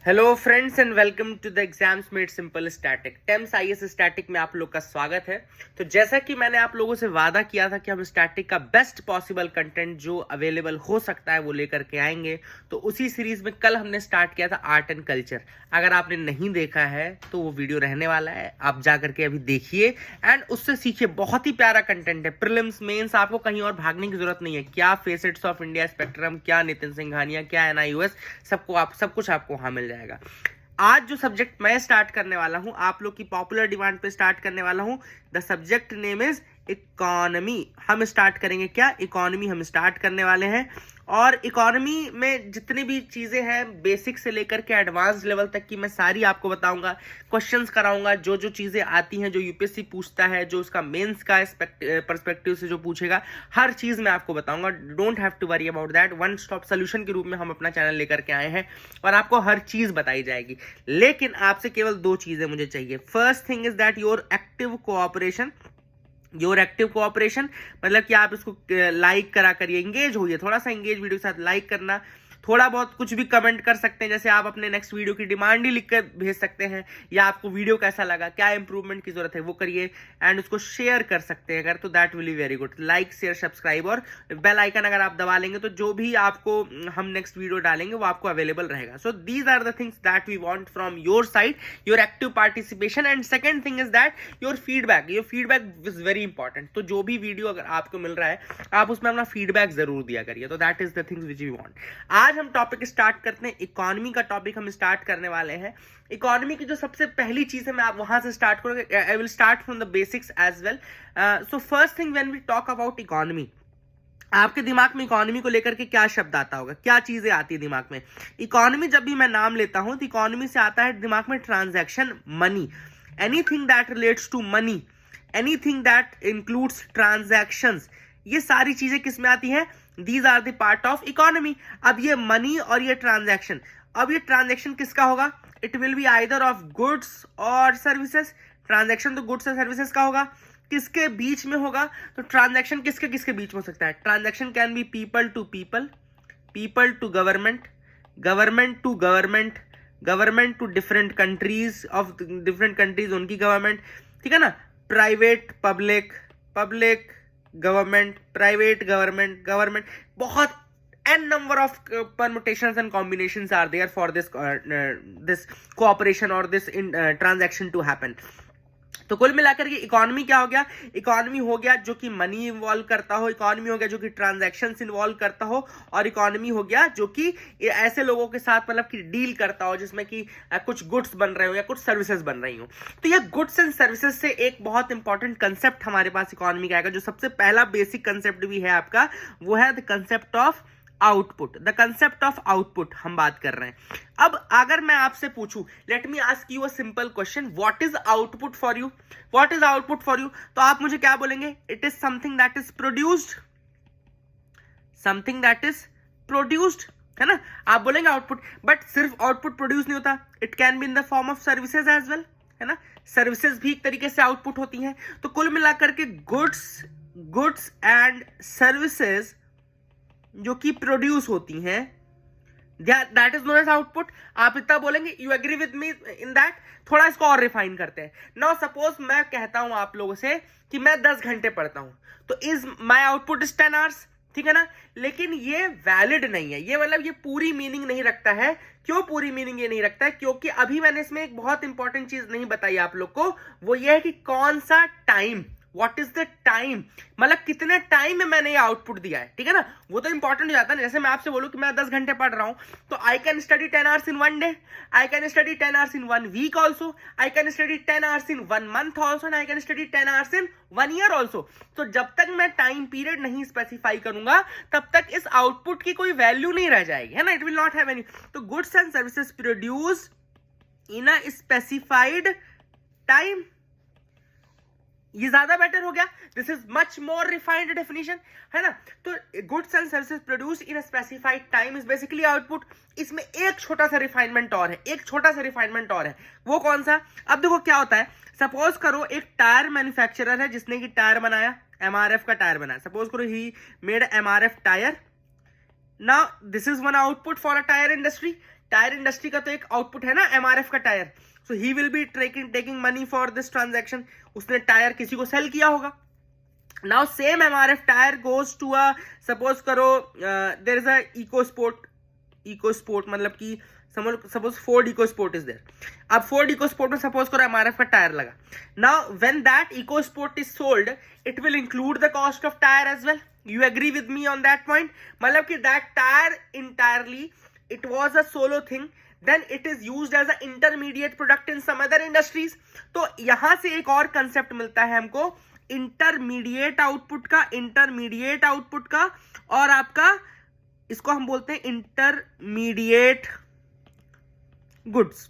Hello friends and welcome to the exams made simple static Thames IAS static में आप लोग का स्वागत है। तो जैसा कि मैंने आप लोगों से वादा किया था कि हम स्टैटिक का बेस्ट पॉसिबल कंटेंट जो अवेलेबल हो सकता है वो लेकर के आएंगे, तो उसी सीरीज में कल हमने स्टार्ट किया था आर्ट एंड कल्चर। अगर आपने नहीं देखा है तो वो वीडियो रहने वाला है, आप जा करके अभी देखिए एंड उससे सीखिए। बहुत ही प्यारा कंटेंट है, प्रीलिम्स मेंस, आपको कहीं और भागने की जरूरत नहीं है। क्या फेसेट्स ऑफ इंडिया स्पेक्ट्रम, क्या नितिन सिंघानिया, क्या एनआईओएस, सब कुछ आपको वहां मिल जाएगा। आज जो सब्जेक्ट मैं स्टार्ट करने वाला हूं, आप लोग की पॉपुलर डिमांड पे स्टार्ट करने वाला हूं। The subject name is economy. हम स्टार्ट करेंगे क्या? इकोनॉमी हम स्टार्ट करने वाले हैं। और इकोनॉमी में जितनी भी चीजें हैं बेसिक से लेकर के एडवांस लेवल तक की मैं सारी आपको बताऊंगा, क्वेश्चंस कराऊंगा। जो जो चीजें आती हैं, जो यूपीएससी पूछता है, जो उसका मेंस का पर्सपेक्टिव से जो पूछेगा, हर चीज मैं आपको बताऊंगा। Don't have to worry about that. One stop solution के रूप में हम अपना चैनल लेकर के आए हैं और आपको हर चीज बताई जाएगी। लेकिन आपसे केवल दो चीजें मुझे चाहिए। First thing is that your active cooperation. मतलब कि आप इसको लाइक करा करिए, एंगेज होइए, थोड़ा सा एंगेज वीडियो के साथ लाइक करना, थोड़ा बहुत कुछ भी कमेंट कर सकते हैं। जैसे आप अपने नेक्स्ट वीडियो की डिमांड ही लिख कर भेज सकते हैं, या आपको वीडियो कैसा लगा, क्या इंप्रूवमेंट की जरूरत है वो करिए एंड उसको शेयर कर सकते हैं अगर, तो that will be very good. Like share subscribe और बेल आइकन अगर आप दबा लेंगे तो जो भी आपको हम नेक्स्ट वीडियो डालेंगे वो आपको अवेलेबल रहेगा। So these are the things that we want from your side, your active participation. And second thing is that your feedback is very important. तो जो भी वीडियो अगर आपको मिल रहा है आप उसमें अपना फीडबैक जरूर दिया करिए। तो that is the things which we want. आज हम टॉपिक स्टार्ट करते हैं। इकोनॉमी का टॉपिक हम स्टार्ट करने वाले हैं। इकोनॉमी की जो सबसे पहली चीज है मैं आप वहां से स्टार्ट करूंगा। I will start from the basics as well. So first thing when we talk about economy, आपके दिमाग में इकोनॉमी को लेकर के क्या शब्द आता होगा, क्या चीजें आती है दिमाग में? इकोनॉमी जब भी मैं नाम लेता हूं तो इकोनॉमी से आता है दिमाग में transaction, money, anything that relates to money, anything that includes transactions. ये सारी चीजें किस में आती हैं? These are the part of economy. अब ये मनी और ये ट्रांजैक्शन, अब ये ट्रांजैक्शन किसका होगा? It will be either of goods और सर्विसेज। ट्रांजैक्शन तो गुड्स और सर्विसेज का होगा। किसके बीच में होगा? तो ट्रांजैक्शन किसके किसके बीच में हो सकता है? Transaction can be people to people, people to government, government to government, government to different countries, of different countries उनकी गवर्नमेंट, ठीक है ना? Private public, public government, private government, government. बहुत n number of permutations and combinations are there for this cooperation or this transaction to happen. तो कुल मिलाकर के economy क्या हो गया? इकोनॉमी हो गया जो कि मनी इन्वॉल्व करता हो, इकोनॉमी हो गया जो कि ट्रांजैक्शंस इन्वॉल्व करता हो, और इकोनॉमी हो गया जो कि ऐसे लोगों के साथ मतलब कि डील करता हो जिसमें कि कुछ गुड्स बन रहे हो या कुछ सर्विसेज बन रही हो। तो ये गुड्स एंड सर्विसेज से एक बहुत इंपॉर्टेंट कंसेप्ट हमारे पास इकोनॉमी का आएगा। जो सबसे पहला बेसिक कंसेप्ट भी है आपका, वो है the concept of output. The concept of output हम बात कर रहे हैं। अब अगर मैं आपसे पूछूं, let me ask you a simple question, what is output for you? What is output for you? तो आप मुझे क्या बोलेंगे? It is something that is produced, something that is produced, है ना? आप बोलेंगे आउटपुट, बट सिर्फ आउटपुट प्रोड्यूस नहीं होता, it can be in the form of services as well, है ना? सर्विसेज भी एक तरीके से आउटपुट होती हैं। तो कुल मिलाकर के गुड्स एंड सर्विसेज जो कि प्रोड्यूस होती हैं, that is known as output. आप इतना बोलेंगे, you agree with me in that? थोड़ा इसको और रिफाइन करते हैं। नाउ सपोज मैं कहता हूं आप लोगों से कि मैं 10 घंटे पढ़ता हूं, तो is my output is 10 hours, ठीक है ना? लेकिन ये वैलिड नहीं है, ये मतलब ये पूरी मीनिंग नहीं रखता है। क्यों पूरी मीनिंग ये नहीं रखता है? क्योंकि अभी मैंने इसमें एक बहुत इंपॉर्टेंट चीज नहीं बताई आप लोग को, वो ये है कि कौन सा time, what is the time, मतलब कितने टाइम में मैंने ये आउटपुट दिया है, ठीक है ना? वो तो इंपॉर्टेंट हो जाता है। जैसे मैं आपसे बोलूं कि मैं 10 घंटे पढ़ रहा हूं, तो I can study 10 hours in 1 day, I can study 10 hours in 1 week also, I can study 10 hours in 1 month also, and I can study 10 hours in 1 year also. तो जब तक मैं टाइम पीरियड नहीं स्पेसिफाई करूंगा तब तक इस output की कोई वैल्यू नहीं रह जाएगी, है ना? It will not have any. तो goods and services produce in a specified time, ये ज्यादा बेटर हो गया। This is much more refined definition, है ना? तो goods and services produce in specified time is basically output. इसमें एक छोटा सा रिफाइनमेंट और है, एक छोटा सा रिफाइनमेंट और है। वो कौन सा? अब देखो क्या होता है, सपोज करो एक टायर मैन्युफैक्चरर है जिसने कि टायर बनाया, एमआरएफ का टायर बनाया। सपोज करो he made MRF tyre. Now this is one output for a tyre industry. Tyre industry का तो एक आउटपुट है ना एमआरएफ का tyre, so he will be taking money for this transaction, उसने टायर किसी को सेल किया होगा। Now same MRF tyre goes to a, suppose करो there is a EcoSport मतलब कि suppose Ford eco sport is there. अब Ford eco sport में सपोज करो एमआरएफ का टायर लगा। Now when that Eco sport is sold it will include the cost of tyre as well. You agree with me on that point? मतलब कि that tyre entirely it was a solo thing, then it is used as a intermediate product in some other industries. तो यहां से एक और concept मिलता है हमको इंटरमीडिएट आउटपुट का और आपका इसको हम बोलते हैं इंटरमीडिएट गुड्स।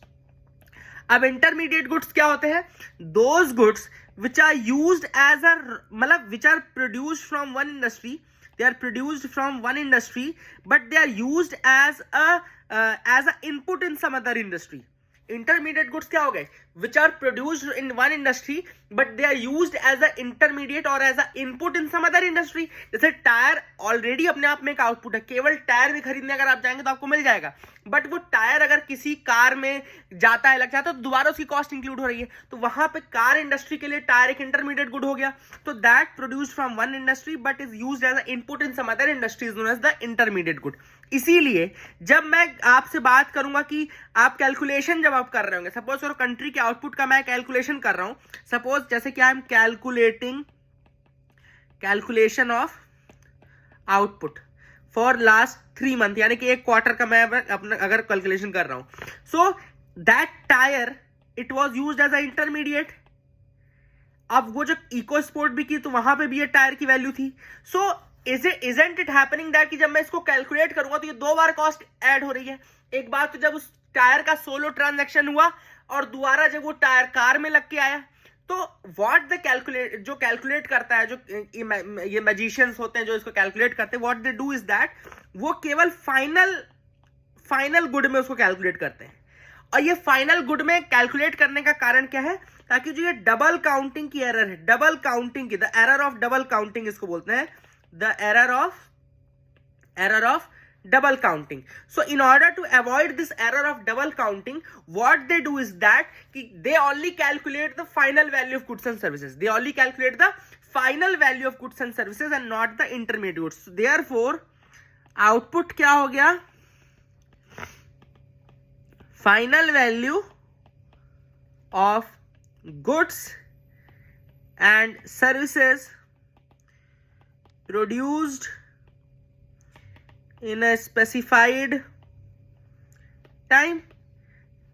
अब इंटरमीडिएट गुड्स क्या होते हैं? Those goods which are used as a मतलब which are produced from one industry, they are produced from one industry but they are used as a input in some other industry. Intermediate goods क्या हो गए? Which are produced in one industry but they are used as a intermediate or as a input in some other industry. जैसे tyre already अपने आप में एक output है, केवल टायर भी खरीदने अगर आप जाएंगे तो आपको मिल जाएगा, बट वो टायर अगर किसी कार में जाता है लग जाता है तो दोबारा उसकी कॉस्ट इंक्लूड हो रही है, तो वहां पे कार इंडस्ट्री के लिए टायर एक इंटरमीडिएट गुड हो गया। तो that produced from one industry but is used as a input in some other industries known as the intermediate good. इसीलिए जब मैं आपसे बात करूंगा कि आप कैलकुलेशन जब आप कर रहे होंगे, सपोज करो कंट्री के आउटपुट का मैं कैलकुलेशन कर रहा हूं, सपोज जैसे कि I am calculation of output for last 3 month, यानी कि एक क्वार्टर का मैं अपना अगर कैलकुलेशन कर रहा हूं, so that tyre it was used as a intermediate. अब वो जो इको स्पोर्ट भी की तो वहां पे भी ये टायर की वैल्यू थी। सो isn't it happening that कि जब मैं इसको कैलकुलेट करूंगा तो ये 2 बार कॉस्ट ऐड हो रही है। एक बार तो जब उस टायर का सोलो ट्रांजैक्शन हुआ और दोबारा जब वो टायर कार में लग के आया, तो व्हाट द कैलकुलेट करता है, जो ये मैजिशियंस होते हैं जो इसको कैलकुलेट करते हैं, what they do is that वो केवल फाइनल गुड में उसको कैलकुलेट करते हैं। और ये फाइनल गुड में कैलकुलेट करने का कारण क्या है? ताकि जो ये डबल काउंटिंग की एरर है, डबल काउंटिंग की, the error of double counting इसको बोलते हैं, the error of double counting. So in order to avoid this error of double counting, what they do is that they only calculate the final value of goods and services. They only calculate the final value of goods and services and not the intermediate goods. So therefore output क्या हो गया? Final value of goods and services produced in a specified time.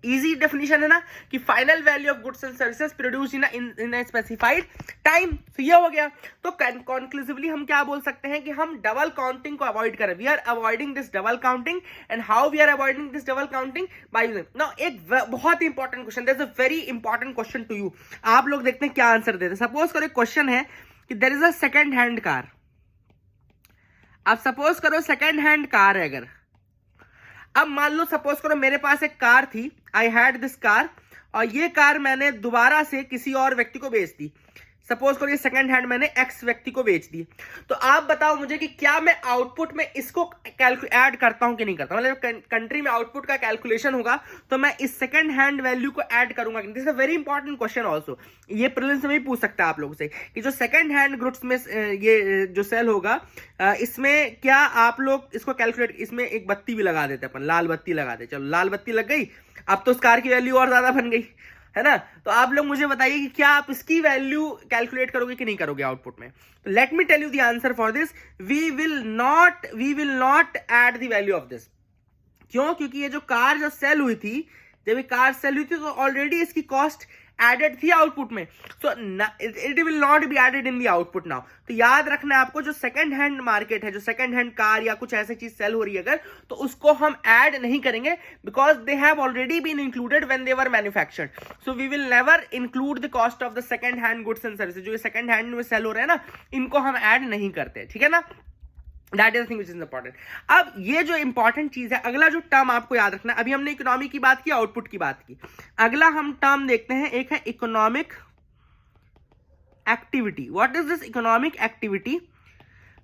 Easy definition है ना कि final value of goods and services produce in a specified time. तो ये हो गया। तो कंक्लूसिवली हम क्या बोल सकते हैं कि हम डबल काउंटिंग को अवॉइड करें। We are avoiding this double counting. And how we are avoiding this double counting? By using now एक बहुत ही important question, there is a very important question to you. आप लोग देखते हैं क्या आंसर देते हैं। सपोज करो क्वेश्चन है कि there is a second hand car. अब सपोज करो सेकेंड हैंड कार है अगर, अब मान लो सपोज करो मेरे पास एक कार थी, आई हैड दिस कार, और ये कार मैंने दोबारा से किसी और व्यक्ति को बेच दी। सपोज करो ये सेकंड हैंड मैंने एक्स व्यक्ति को बेच दी। तो आप बताओ मुझे कि क्या मैं आउटपुट में इसको ऐड करता हूं कि नहीं करता हूं? मतलब कंट्री में आउटपुट का कैलकुलेशन होगा तो मैं इस सेकंड हैंड वैल्यू को ऐड करूंगा कि नहीं? This is a very important question also. ये प्रीलिम्स में भी पूछ सकता है आप लोगों से कि जो सेकंड हैंड गुड्स में ये जो सेल होगा इसमें क्या आप लोग इसको कैलकुलेट, इसमें एक बत्ती भी लगा देते अपन, लाल बत्ती लगा दे। चलो लाल बत्ती लग गई, अब तो उस कार की वैल्यू और ज्यादा बन गई, है ना? तो आप लोग मुझे बताइए कि क्या आप इसकी वैल्यू कैलकुलेट करोगे कि नहीं करोगे आउटपुट में? तो let me tell you the answer for this. We will not add the value of this. क्यों? क्योंकि ये जो कार जो सेल हुई थी, जब ये कार सेल हुई थी तो ऑलरेडी इसकी कॉस्ट एडेड थी आउटपुट में, so it will not be added in the output now. तो याद रखना है आपको, जो सेकंड हैंड मार्केट है, जो सेकंड हैंड कार या कुछ ऐसी चीज सेल हो रही है अगर, तो उसको हम ऐड नहीं करेंगे because they have already been included when they were manufactured. So we will never include the cost of the second hand goods and services. जो ये सेकंड हैंड में सेल हो रहे हैं ना, इनको हम ऐड नहीं करते, ठीक है ना? That is thing which is important. अब ये जो इंपॉर्टेंट चीज है, अगला जो टर्म आपको याद रखना है, अभी हमने इकोनॉमी की बात की, आउटपुट की बात की, अगला हम टर्म देखते हैं, एक है economic activity. What is this economic activity?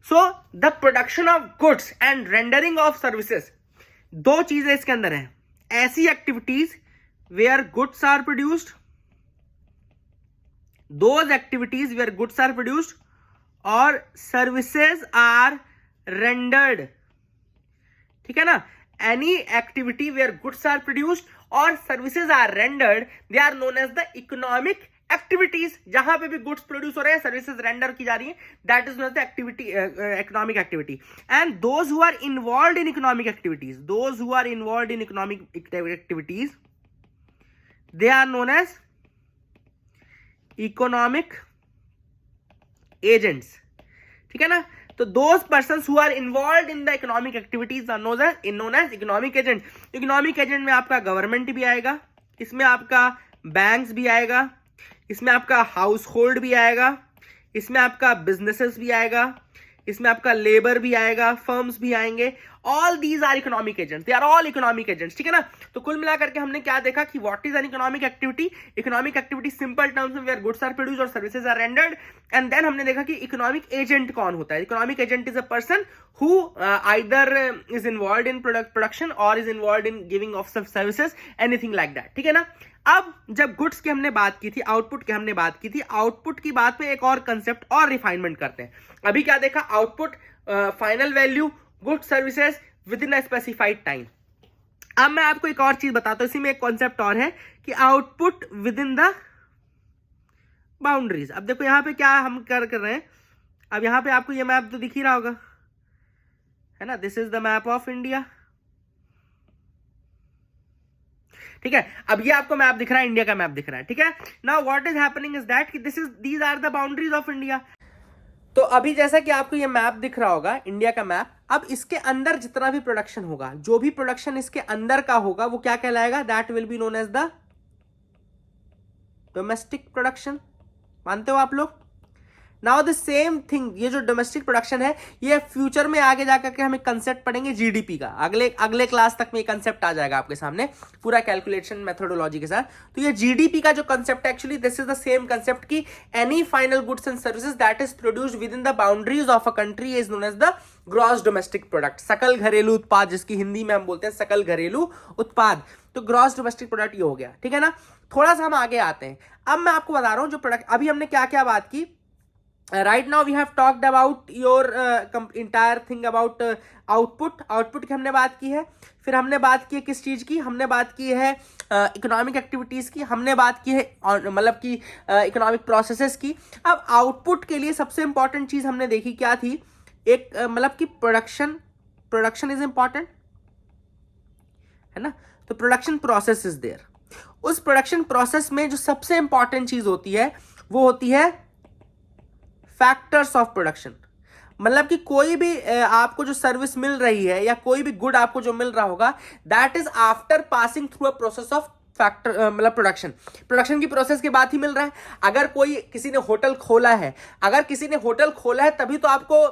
So the production of goods and rendering of services. दो चीजें इसके अंदर है, ऐसी activities where goods are produced, those activities where goods are produced और सर्विसेज आर रेंडर्ड, ठीक है ना। Any activity where goods are produced और services are rendered, they are known as the economic activities. जहां पे भी गुड्स प्रोड्यूस हो रहे हैं, सर्विसेज रेंडर की जा रही है, that is known as the activity, economic activity. And those who are involved in economic activities, those who are involved in economic activities, they are known as economic agents, ठीक है ना। तो those persons who are involved in the economic activities are known as economic agent. Economic agent में आपका government भी आएगा, इसमें आपका बैंक्स भी आएगा, इसमें आपका हाउस होल्ड भी आएगा, इसमें आपका बिजनेसेस भी आएगा, इसमें आपका लेबर भी आएगा, फर्म्स भी आएंगे। All these are economic agents, they are all economic agents, ठीक है ना। तो कुल मिलाकर के हमने क्या देखा कि what is an economic activity. Economic activity simple terms में वेयर गुड्स आर प्रोड्यूस्ड और services are rendered. And then हमने देखा कि इकोनॉमिक एजेंट कौन होता है। Economic agent is a person who either is involved in production or is involved in giving of some services, anything like that, ठीक है ना। अब जब गुड्स की हमने बात की थी, आउटपुट की हमने बात की थी, आउटपुट की बात पे एक और कंसेप्ट और रिफाइनमेंट करते हैं। अभी क्या देखा, output, final value, good services with in a specified time. अब मैं आपको एक और चीज बताता हूं, इसी में एक कॉन्सेप्ट और है कि output with in the boundaries. अब देखो यहां पे क्या हम कर रहे हैं, अब यहां पे आपको ये मैप तो दिख ही रहा होगा, है ना। This is the map of India, ठीक है। अब ये आपको मैप दिख रहा है, इंडिया का मैप दिख रहा है, ठीक है। Now what is happening is that कि these are the boundaries of India. तो अभी जैसा कि आपको ये मैप दिख रहा होगा, इंडिया का मैप, अब इसके अंदर जितना भी प्रोडक्शन होगा, जो भी प्रोडक्शन इसके अंदर का होगा, वो क्या कहलाएगा, that will be known as the domestic production. मानते हो आप लोग। नाउ द सेम थिंग, ये जो डोमेस्टिक प्रोडक्शन है, ये फ्यूचर में आगे जाकर के हम एक कंसेप्ट पढ़ेंगे जीडीपी का। अगले क्लास तक में ये कंसेप्ट आ जाएगा आपके सामने पूरा कैलकुलेशन मेथोडोलॉजी के साथ। तो ये जीडीपी का जो कंसेप्ट है, actually this is the same concept की any final goods and services that is produced within the boundaries of a country is known as the gross domestic product, सकल घरेलू उत्पाद, जिसकी हिंदी में हम बोलते हैं सकल घरेलू उत्पाद। तो ग्रॉस डोमेस्टिक प्रोडक्ट ये हो गया, ठीक है ना। थोड़ा सा हम आगे आते हैं। अब मैं आपको बता रहा हूं जो प्रोडक्ट, अभी हमने क्या क्या बात की। Right now we have talked about your entire thing about output की हमने बात की है। फिर हमने बात की है किस चीज की, हमने बात की है इकोनॉमिक एक्टिविटीज की, हमने बात की है मतलब कि इकोनॉमिक प्रोसेसेस की। अब आउटपुट के लिए सबसे इंपॉर्टेंट चीज हमने देखी क्या थी, एक मतलब कि प्रोडक्शन इज इंपॉर्टेंट, है ना। तो प्रोडक्शन प्रोसेस इज देयर। उस प्रोडक्शन प्रोसेस में जो सबसे इंपॉर्टेंट चीज होती है वो होती है फैक्टर्स ऑफ प्रोडक्शन। मतलब कि कोई भी आपको जो सर्विस मिल रही है या कोई भी गुड आपको जो मिल रहा होगा, that is after passing through a process of factor, मतलब प्रोडक्शन की प्रोसेस के बाद ही मिल रहा है। अगर कोई किसी ने होटल खोला है, तभी तो आपको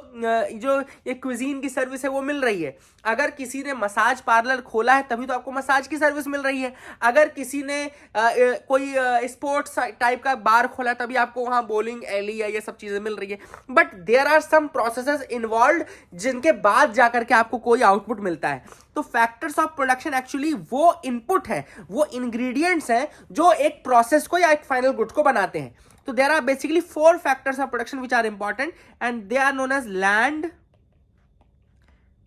जो ये क्विजीन की सर्विस है वो मिल रही है। अगर किसी ने मसाज पार्लर खोला है, तभी तो आपको मसाज की सर्विस मिल रही है। अगर किसी ने कोई स्पोर्ट्स टाइप का बार खोला है, तभी आपको वहां बॉलिंग एली या ये सब चीजें मिल रही है। But there are some processes involve जिनके बाद जाकर के आपको कोई आउटपुट मिलता है। तो फैक्टर्स ऑफ प्रोडक्शन एक्चुअली वो इनपुट है, वो इंग्रेडिएंट्स हैं जो एक प्रोसेस को या एक फाइनल गुड को बनाते हैं। तो there are basically 4 factors of production which are important and they are known as land,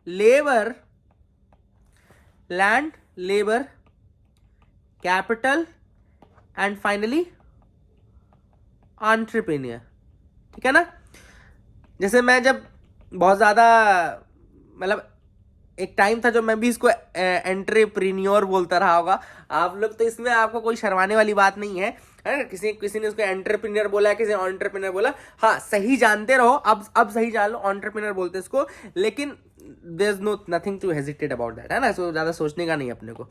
labour, capital and finally entrepreneur, ठीक है ना। जैसे मैं जब बहुत ज्यादा मतलब एक टाइम था जो मैं भी इसको एंटरप्रेन्योर बोलता रहा होगा आप लोग, तो इसमें आपको कोई शर्माने वाली बात नहीं है। किसी ने उसको एंटरप्रेन्योर बोला, किसी ने एंटरप्रेन्योर बोला, हाँ सही जानते रहो, अब सही जान लो, एंटरप्रेन्योर बोलते हैं इसको। लेकिन there is nothing to hesitate about that, है ना। सो ज्यादा सोचने का नहीं अपने को।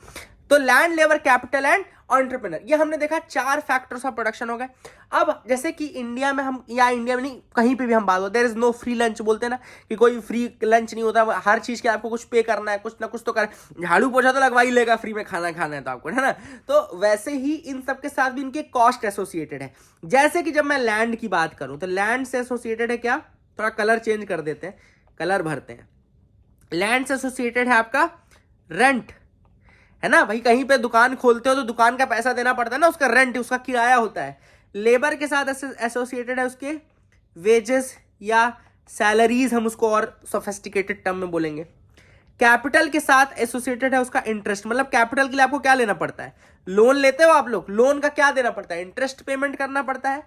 तो land, labour, capital and entrepreneur, ये हमने देखा 4 फैक्टर्स ऑफ प्रोडक्शन हो गए। अब जैसे कि इंडिया में हम, या इंडिया में नहीं कहीं पे भी हम बात होते, there is no free lunch, बोलते हैं ना कि कोई फ्री लंच नहीं होता, हर चीज के आपको कुछ पे करना है, कुछ ना कुछ तो कर, झाड़ू पोछा तो लगवा ही लेगा, फ्री में खाना खाना है तो आपको, है ना। तो वैसे ही इन सब के साथ भी इनके कॉस्ट एसोसिएटेड है। जैसे कि जब मैं लैंड की बात करूं तो लैंड से एसोसिएटेड है क्या, थोड़ा कलर चेंज कर देते हैं, कलर भरते हैं। लैंड से एसोसिएटेड है आपका रेंट, है ना भाई। कहीं पे दुकान खोलते हो तो दुकान का पैसा देना पड़ता है ना, उसका रेंट, उसका किराया होता है। लेबर के साथ एसोसिएटेड है उसके वेजेस या सैलरीज, हम उसको और सोफिस्टिकेटेड टर्म में बोलेंगे। कैपिटल के साथ एसोसिएटेड है उसका इंटरेस्ट, मतलब कैपिटल के लिए आपको क्या लेना पड़ता है, लोन लेते हो आप लोग, लोन का क्या देना पड़ता है, इंटरेस्ट पेमेंट करना पड़ता है।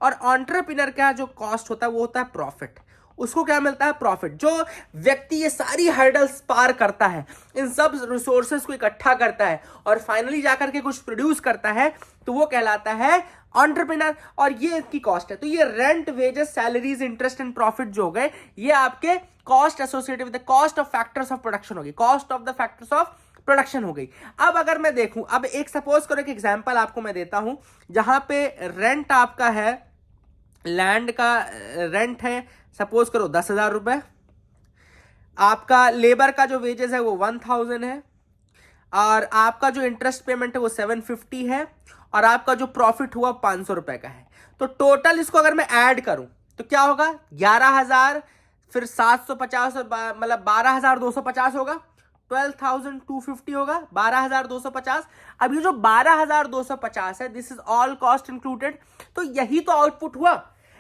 और एंटरप्रेन्योर का जो कॉस्ट होता है वो होता है प्रॉफिट, उसको क्या मिलता है, प्रॉफिट। जो व्यक्ति ये सारी हर्डल्स पार करता है, इन सब रिसोर्सेज को इकट्ठा करता है और फाइनली जाकर के कुछ प्रोड्यूस करता है, तो वो कहलाता है एंटरप्रेन्योर। और ये इसकी कॉस्ट है। तो ये rent, wages, salaries, interest and profit जो हो गए, ये आपके cost associated with the cost of factors of production होगी, cost of the factors of production हो गई। अब अगर मैं देखूं, अब एक सपोज करो, एक एग्जांपल आपको मैं देता हूं, जहां पे रेंट आपका है, लैंड का रेंट है सपोज करो 10,000 रुपए, आपका लेबर का जो वेजेस है वो 1,000 है, और आपका जो इंटरेस्ट पेमेंट है वो 750 है, और आपका जो प्रॉफिट हुआ 500 रुपए का है। तो टोटल इसको अगर मैं ऐड करूं तो क्या होगा, 11,000, फिर 750, मतलब 12,250 होगा, 12,250 होगा, 12,250। अब ये जो 12,250 है, this is all cost included. तो यही तो आउटपुट हुआ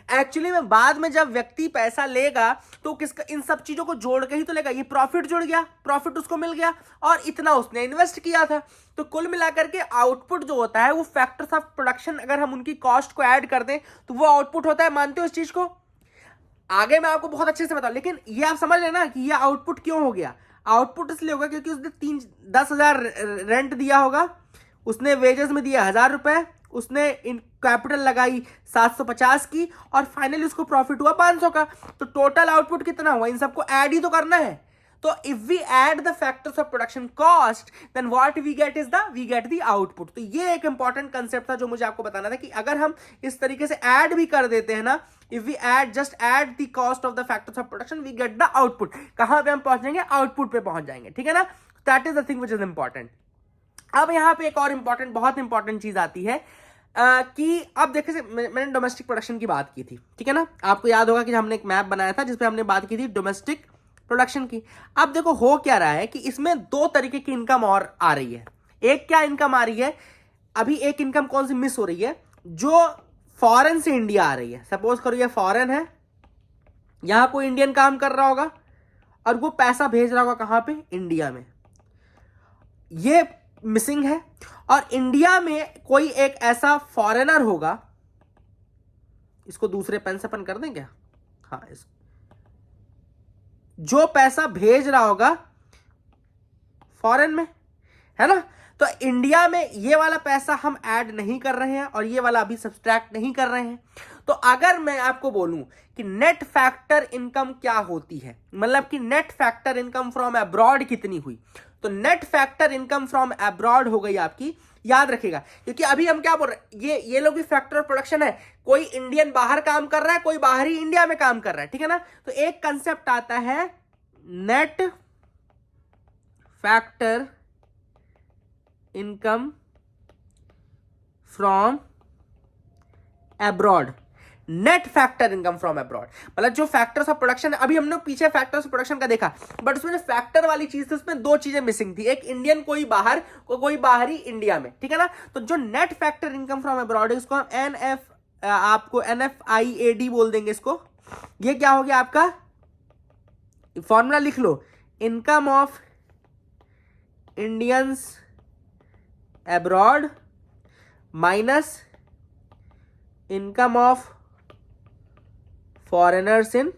एक्चुअली में। बाद में जब व्यक्ति पैसा लेगा तो किसका, इन सब चीजों को जोड़ के ही तो लेगा। ये प्रॉफिट जुड़ गया, प्रॉफिट उसको मिल गया, और इतना उसने इन्वेस्ट किया था। तो कुल मिलाकर के आउटपुट जो होता है वो फैक्टर्स ऑफ प्रोडक्शन, अगर हम उनकी कॉस्ट को ऐड कर दें तो वो आउटपुट होता है। मानते हो इस चीज को? आगे मैं आपको बहुत अच्छे से बताऊं, लेकिन ये आप समझ लेना कि ये आउटपुट क्यों हो गया। आउटपुट इसलिए होगा क्योंकि उसने 10,000 रेंट दिया होगा, उसने वेजेस में दिया 1,000 रुपए, उसने इन कैपिटल लगाई 750 की, और फाइनली उसको प्रॉफिट हुआ 500 का। तो टोटल आउटपुट कितना हुआ, इन सबको ऐड ही तो करना है। तो if we add the factors of production cost, then what we get is we get the output. तो ये एक इंपॉर्टेंट कंसेप्ट था जो मुझे आपको बताना था, कि अगर हम इस तरीके से ऐड भी कर देते हैं ना, if we add, just add the cost of the factors of production, we get the output. कहां पे हम पहुंच जाएंगे, आउटपुट पे पहुंच जाएंगे, ठीक है ना। That is the thing which is important. अब यहां पे एक और इंपॉर्टेंट, बहुत इंपॉर्टेंट चीज आती है, कि अब देखिए, मैंने डोमेस्टिक प्रोडक्शन की बात की थी, ठीक है ना। आपको याद होगा कि हमने एक मैप बनाया था जिसपे हमने बात की थी डोमेस्टिक प्रोडक्शन की। अब देखो हो क्या रहा है कि इसमें दो तरीके की इनकम और आ रही है। एक क्या इनकम आ रही है, अभी एक इनकम कौन सी मिस हो रही है, जो फॉरेन से इंडिया आ रही है। सपोज करो ये फॉरेन है, यहां कोई इंडियन काम कर रहा होगा और वो पैसा भेज रहा होगा कहां पे, इंडिया में। ये मिसिंग है। और इंडिया में कोई एक ऐसा फॉरेनर होगा, इसको दूसरे पेन से अपन कर दें क्या, हाँ, जो पैसा भेज रहा होगा फॉरेन में, है ना। तो इंडिया में ये वाला पैसा हम ऐड नहीं कर रहे हैं और ये वाला अभी सब्सट्रैक्ट नहीं कर रहे हैं। तो अगर मैं आपको बोलूं कि नेट फैक्टर इनकम क्या होती है, मतलब कि net factor income from abroad कितनी हुई, तो net factor income from abroad हो गई आपकी, याद रखिएगा, क्योंकि अभी हम क्या बोल रहे हैं, ये लोग भी फैक्टर ऑफ प्रोडक्शन है। कोई इंडियन बाहर काम कर रहा है, कोई बाहर ही इंडिया में काम कर रहा है, ठीक है ना। तो एक कंसेप्ट आता है net factor income from abroad, net factor income from abroad, मतलब जो फैक्टर्स ऑफ प्रोडक्शन, अभी हमने पीछे फैक्टर्स ऑफ प्रोडक्शन का देखा, बट उसमें जो फैक्टर वाली चीज थी उसमें दो चीजें मिसिंग थी, एक इंडियन, कोई बाहर, कोई बाहरी इंडिया में, ठीक है ना। तो जो net factor income from abroad है, उसको हम आपको NFIAD बोल देंगे इसको। ये क्या हो गया आपका, फॉर्मूला लिख लो, income of Indians abroad minus income of foreigners in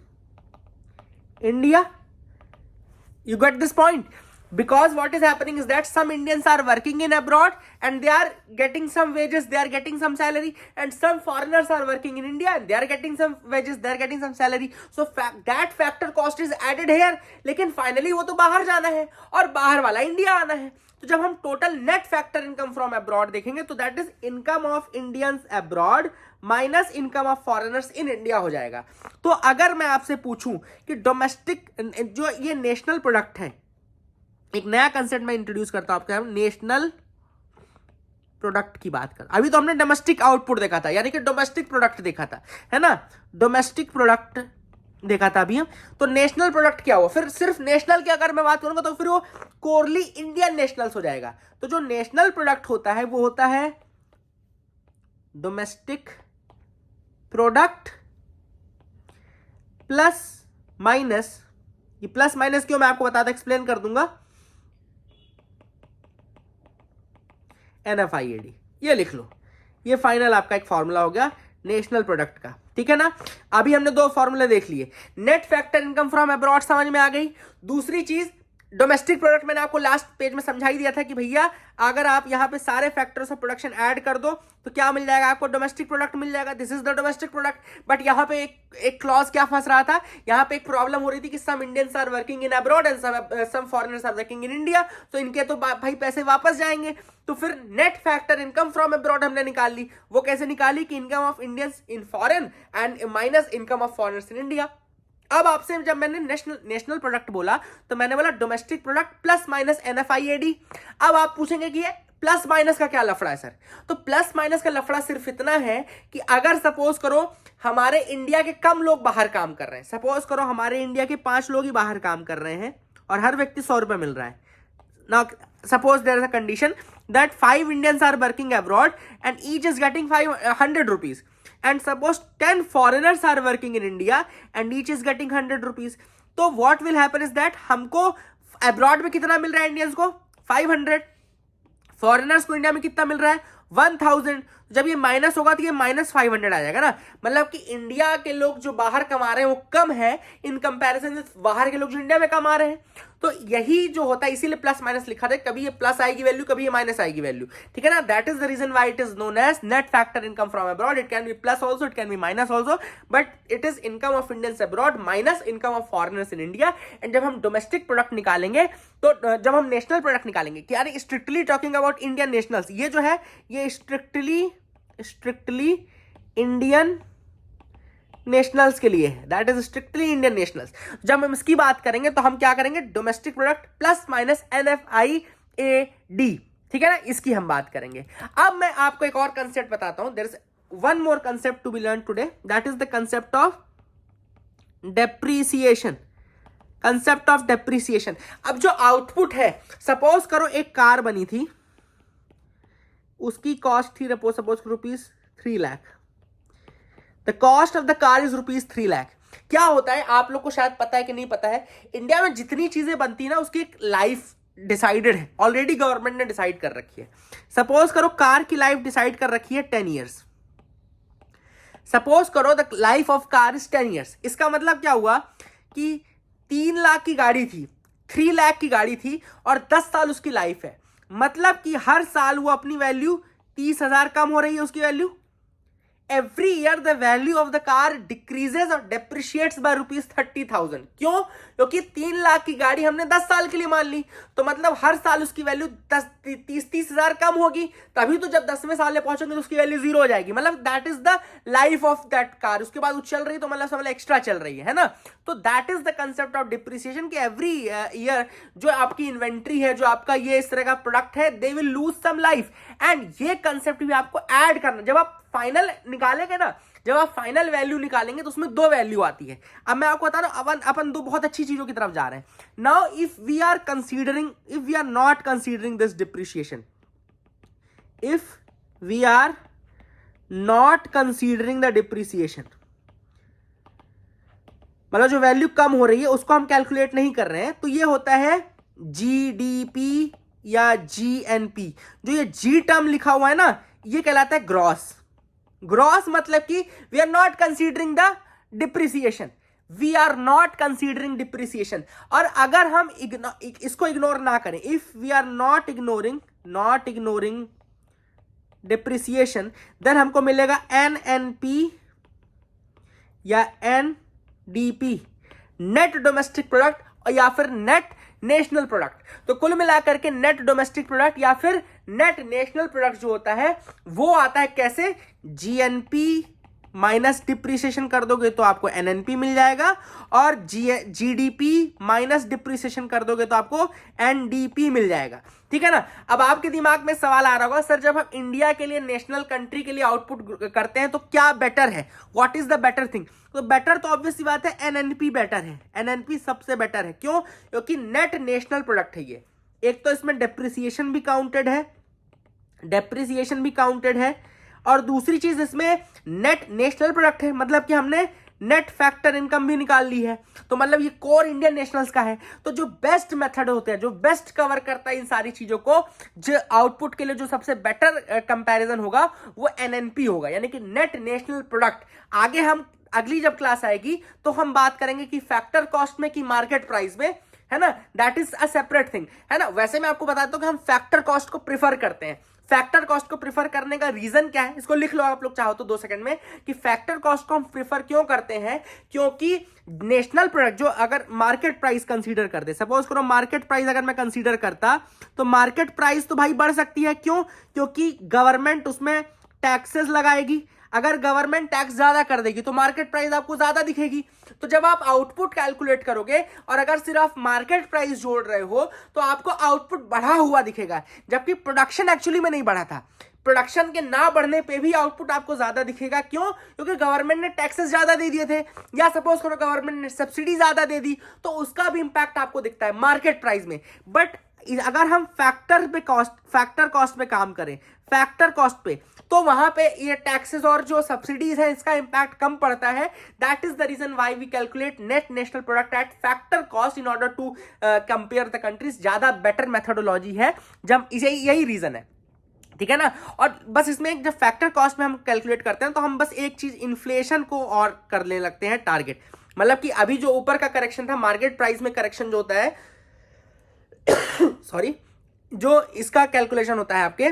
India. You get this point? Because what is happening is that some Indians are working in abroad and they are getting some wages, they are getting some salary, and some foreigners are working in India and they are getting some wages, they are getting some salary. So that factor cost is added here. लेकिन finally वो तो बाहर जाना है और बाहर वाला India आना है। तो जब हम total net factor income from abroad देखेंगे तो that is income of Indians abroad minus income of foreigners in India हो जाएगा। तो अगर मैं आपसे पूछूं कि डोमेस्टिक, जो ये नेशनल प्रोडक्ट है, एक नया कंसेप्ट मैं इंट्रोड्यूस करता हूं आपके, नेशनल प्रोडक्ट की बात कर। अभी तो हमने डोमेस्टिक आउटपुट देखा था, यानी कि डोमेस्टिक प्रोडक्ट देखा था, है ना। डोमेस्टिक प्रोडक्ट देखा था अभी हम। तो नेशनल प्रोडक्ट क्या हुआ, फिर सिर्फ नेशनल की अगर मैं बात करूंगा तो फिर वो कोरली इंडियन नेशनल्स हो जाएगा। तो जो नेशनल प्रोडक्ट होता है वो होता है डोमेस्टिक प्रोडक्ट प्लस माइनस, ये प्लस माइनस क्यों मैं आपको बताता एक्सप्लेन कर दूंगा, NFIAD, ये लिख लो। ये फाइनल आपका एक फॉर्मूला हो गया नेशनल प्रोडक्ट का, ठीक है ना। अभी हमने दो फॉर्मूले देख लिए, net factor income from abroad समझ में आ गई। दूसरी चीज डोमेस्टिक प्रोडक्ट, मैंने आपको लास्ट पेज में समझा ही दिया था कि भैया अगर आप यहां पे सारे फैक्टर्स ऑफ प्रोडक्शन ऐड कर दो तो क्या मिल जाएगा आपको, डोमेस्टिक प्रोडक्ट मिल जाएगा। This is the domestic product. But यहाँ पे एक क्लॉज क्या फंस रहा था, यहाँ पे एक प्रॉब्लम हो रही थी कि some Indians are working in abroad and some foreigners are working in India, तो इनके तो भाई पैसे वापस जाएंगे। तो फिर net factor income from abroad हमने निकाल ली। वो कैसे निकाली कि income of Indians in foreign and minus income of foreigners in India. अब आपसे जब मैंने नेशनल प्रोडक्ट बोला तो मैंने बोला domestic product plus minus NFIAD। अब आप पूछेंगे कि ये प्लस माइनस का क्या लफड़ा है सर, तो प्लस माइनस का लफड़ा सिर्फ इतना है कि अगर सपोज करो हमारे इंडिया के कम लोग बाहर काम कर रहे हैं, सपोज करो हमारे इंडिया के 5 लोग ही बाहर काम कर रहे हैं और हर व्यक्ति 100 रुपए मिल रहा है। Now suppose there is a condition that 5 Indians are working abroad and each is getting 500 rupees, and suppose 10 foreigners are working in India and each is getting 100 rupees. तो what will happen is that हमको abroad में कितना मिल रहा है Indians को 500, foreigners को India में कितना मिल रहा है 1000। जब ये माइनस होगा तो ये -500 आ जाएगा ना, मतलब कि इंडिया के लोग जो बाहर कमा रहे हैं वो कम है इन कंपैरिजन में बाहर के लोग जो इंडिया में कमा रहे हैं। तो यही जो होता है इसीलिए प्लस माइनस लिखा था, कभी ये प्लस आएगी वैल्यू कभी ये माइनस आएगी वैल्यू, ठीक है ना। That is the reason why it is known as net factor income from abroad. It can be plus also, it can be minus also, but it is income of Indians abroad minus income of foreigners in India. And जब हम domestic product निकालेंगे तो जब हम national product निकालेंगे, क्या strictly talking about Indian nationals, ये जो है ये स्ट्रिक्टली इंडियन नेशनल्स के लिए है, that is strictly Indian nationals. जब हम इसकी बात करेंगे तो हम क्या करेंगे domestic product plus minus NFIAD, ठीक है ना, इसकी हम बात करेंगे। अब मैं आपको एक और कंसेप्ट बताता हूं, there is one more concept to be learn today, that is the concept of depreciation. Concept of depreciation. अब जो आउटपुट है, सपोज करो एक कार बनी थी, उसकी कॉस्ट थी suppose rupees 3 lakh, the cost of the car is rupees 3 lakh. क्या होता है आप लोग को शायद पता है कि नहीं पता है, इंडिया में जितनी चीजें बनती है ना उसकी एक लाइफ डिसाइडेड है, ऑलरेडी गवर्नमेंट ने डिसाइड कर रखी है। सपोज करो कार की लाइफ डिसाइड कर रखी है 10 ईयर्स, सपोज करो the life of car is 10 years. इसका मतलब क्या हुआ कि 3 लाख की गाड़ी थी, 3 लाख की गाड़ी थी और 10 साल उसकी लाइफ है, मतलब कि हर साल वो अपनी वैल्यू 30,000 कम हो रही है उसकी value. Every year the value of the car decreases or depreciates by rupees 30,000। क्यों? क्योंकि 3 लाख की गाड़ी हमने 10 साल के लिए मान ली, तो मतलब हर साल उसकी वैल्यू 30,000 कम होगी, तभी तो जब 10वें साल में पहुंचेंगे तो उसकी वैल्यू 0 हो जाएगी। मतलब that is the life of that car. उसके बाद वो चल रही तो मतलब एक्स्ट्रा चल रही है ना। तो that is the concept of depreciation कि एवरी ईयर जो आपकी इन्वेंट्री है, जो आपका ये इस तरह का प्रोडक्ट है, they will lose some life. And ये कंसेप्ट भी आपको ऐड करना, जब आप फाइनल निकालेंगे ना, जब आप फाइनल वैल्यू निकालेंगे तो उसमें 2 वैल्यू आती है। अब मैं आपको बता रहा हूं अपन 2 बहुत अच्छी चीजों की तरफ जा रहे हैं। Now if we are not considering this depreciation, if we are not considering the depreciation, मतलब जो वैल्यू कम हो रही है उसको हम कैलकुलेट नहीं कर रहे हैं, तो ये होता है GDP या GNP। जो ये G टर्म लिखा हुआ है ना, ये कहलाता है ग्रॉस। ग्रॉस मतलब कि we are not considering the depreciation, we are not considering depreciation. और अगर हम इसको इग्नोर ना करें, if we are not ignoring depreciation, then हमको मिलेगा NNP या NDP, नेट डोमेस्टिक प्रोडक्ट, और या फिर नेट नेशनल प्रोडक्ट। तो कुल मिलाकर के नेट डोमेस्टिक प्रोडक्ट या फिर नेट नेशनल प्रोडक्ट जो होता है वो आता है कैसे, GNP माइनस डिप्रिसिएशन कर दोगे तो आपको एनएनपी मिल जाएगा, और जीडीपी माइनस डिप्रिसिएशन कर दोगे तो आपको एनडीपी मिल जाएगा। ठीक है ना। अब आपके दिमाग में सवाल आ रहा होगा, सर जब हम इंडिया के लिए, नेशनल कंट्री के लिए आउटपुट करते हैं तो क्या बेटर है, what is the better thing? तो बेटर तो ऑब्वियस सी बात है एनएनपी बेटर है, एनएनपी सबसे बेटर है। क्यों? क्योंकि नेट नेशनल प्रोडक्ट है ये। एक तो इसमें डेप्रिसिएशन भी काउंटेड है, डेप्रिसिएशन भी काउंटेड है, और दूसरी चीज इसमें नेट नेशनल प्रोडक्ट है, मतलब कि हमने नेट फैक्टर इनकम भी निकाल ली है। तो मतलब ये कोर इंडियन नेशनल्स का है। तो जो बेस्ट मेथड होते हैं, जो बेस्ट कवर करता है इन सारी चीजों को, जो आउटपुट के लिए जो सबसे बेटर कंपैरिजन होगा वो एनएनपी होगा, यानी कि नेट नेशनल प्रोडक्ट। आगे हम अगली जब क्लास आएगी तो हम बात करेंगे कि फैक्टर कॉस्ट में कि मार्केट प्राइस में, है ना, that is a separate thing, है ना। वैसे मैं आपको बताता हूं कि हम फैक्टर कॉस्ट को प्रीफर करते हैं। फैक्टर कॉस्ट को प्रीफर करने का रीजन क्या है, इसको लिख लो आप लोग चाहो तो 2 सेकंड में, कि फैक्टर कॉस्ट को हम प्रीफर क्यों करते हैं। क्योंकि नेशनल प्रोडक्ट जो अगर मार्केट प्राइस कंसीडर कर दे, सपोज करो मार्केट प्राइस अगर मैं कंसीडर करता, तो मार्केट प्राइस तो भाई बढ़ सकती है। क्यों? क्योंकि गवर्नमेंट उसमें टैक्सेस लगाएगी। अगर गवर्नमेंट टैक्स ज्यादा कर देगी तो मार्केट प्राइस आपको ज्यादा दिखेगी। तो जब आप आउटपुट कैलकुलेट करोगे और अगर सिर्फ मार्केट प्राइस जोड़ रहे हो तो आपको आउटपुट बढ़ा हुआ दिखेगा, जबकि प्रोडक्शन एक्चुअली में नहीं बढ़ा था। प्रोडक्शन के ना बढ़ने पे भी आउटपुट आपको ज्यादा दिखेगा। क्यों? क्योंकि गवर्नमेंट ने टैक्सेस ज्यादा दे दिए थे, या सपोज करो गवर्नमेंट ने सब्सिडी ज्यादा दे दी, तो उसका भी इंपैक्ट आपको दिखता है मार्केट प्राइस में। बट अगर हम फैक्टर कॉस्ट पे काम करें, फैक्टर कॉस्ट पे, तो वहां पे ये टैक्सेस और जो सब्सिडीज है इसका इंपैक्ट कम पड़ता है। That is the reason why we calculate net national product at factor cost in order to compare the countries. ज्यादा बेटर मेथोडोलॉजी है, जब यही रीजन है। ठीक है ना। और बस इसमें जब फैक्टर कॉस्ट में हम कैलकुलेट करते हैं तो हम बस एक चीज इन्फ्लेशन को और करने लगते हैं टारगेट। मतलब कि अभी जो ऊपर का करेक्शन था, मार्केट प्राइस में करेक्शन जो होता है सॉरी, जो इसका कैलकुलेशन होता है आपके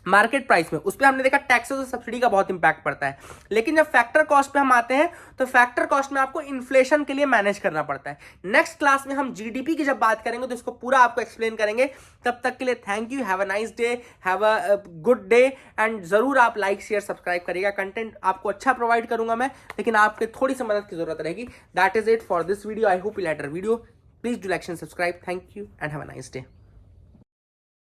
मार्केट प्राइस में, उस पर हमने देखा टैक्सेस और सब्सिडी का बहुत इंपैक्ट पड़ता है। लेकिन जब फैक्टर कॉस्ट पे हम आते हैं तो फैक्टर कॉस्ट में आपको इन्फ्लेशन के लिए मैनेज करना पड़ता है। नेक्स्ट क्लास में हम जीडीपी की जब बात करेंगे तो इसको पूरा आपको एक्सप्लेन करेंगे। तब तक के लिए thank you, have a nice day, have a good day, and जरूर आप लाइक शेयर सब्सक्राइब करिएगा। कंटेंट आपको अच्छा प्रोवाइड करूंगा मैं, लेकिन आपके थोड़ी सी मदद की जरूरत रहेगी। That is it for this video. I hope you like our video. Please do like and subscribe. Thank you and have a nice day.